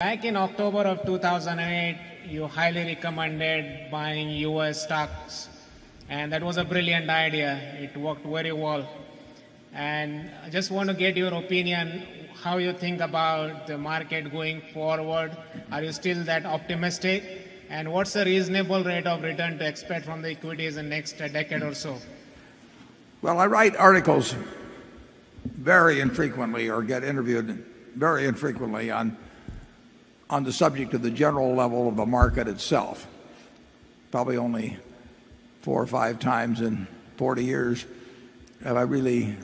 Back in October of 2008, you highly recommended buying US stocks, and that was a brilliant idea. It worked very well. And I just want to get your opinion, how you think about the market going forward. Are you still that optimistic? And what's the reasonable rate of return to expect from the equities in the next decade or so? Well, I write articles very infrequently or get interviewed very infrequently on the subject of the general level of the market itself. Probably only 4 or 5 times in 40 years have I really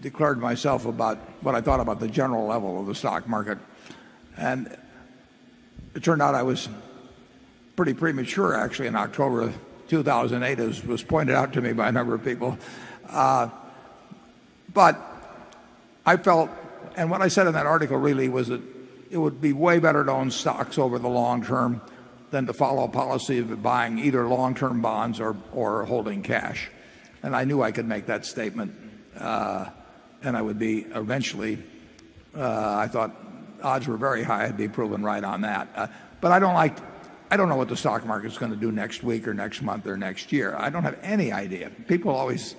declared myself about what I thought about the general level of the stock market. And it turned out I was pretty premature actually in October of 2008, as was pointed out to me by a number of people. But I felt, and what I said in that article really was that it would be way better to own stocks over the long term than to follow a policy of buying either long-term bonds or holding cash. And I knew I could make that statement, and I would be eventually, I thought odds were very high I'd be proven right on that. But I don't know what the stock market's going to do next week or next month or next year. I don't have any idea. People always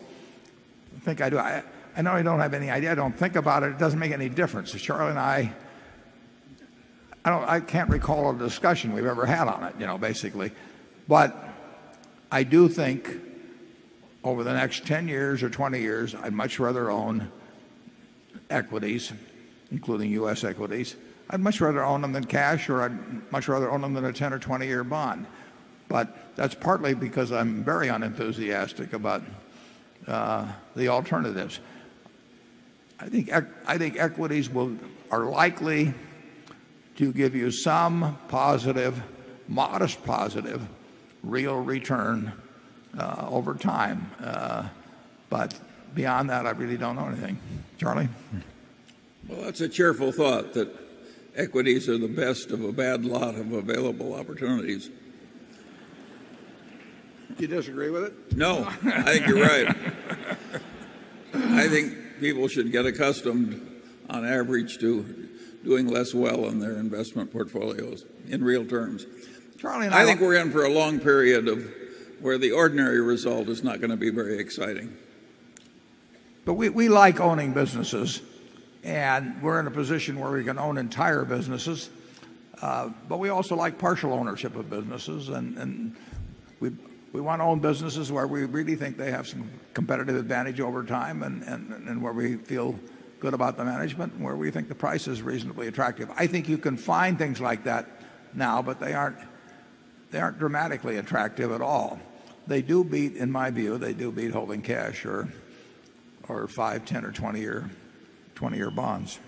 think I do. I know I don't have any idea. I don't think about it. It doesn't make any difference. Charlie and I can't recall a discussion we've ever had on it, basically. But I do think over the next 10 years or 20 years, I'd much rather own equities, including U.S. equities. I'd much rather own them than cash, or I'd much rather own them than a 10 or 20-year bond. But that's partly because I'm very unenthusiastic about the alternatives. I think equities are likely to give you some positive, modest positive, real return over time. But beyond that, I really don't know anything. Charlie? Well, that's a cheerful thought that equities are the best of a bad lot of available opportunities. Do you disagree with it? No, I think you're right. I think people should get accustomed, on average, to doing less well in their investment portfolios in real terms. Charlie and I think we're in for a long period of where the ordinary result is not going to be very exciting. But we like owning businesses, and we're in a position where we can own entire businesses. But we also like partial ownership of businesses, and we want to own businesses where we really think they have some competitive advantage over time, and where we feel good about the management, and where we think the price is reasonably attractive. I think you can find things like that now, but they aren't dramatically attractive at all. They do beat, in my view, holding cash or 5, 10 or 20-year bonds.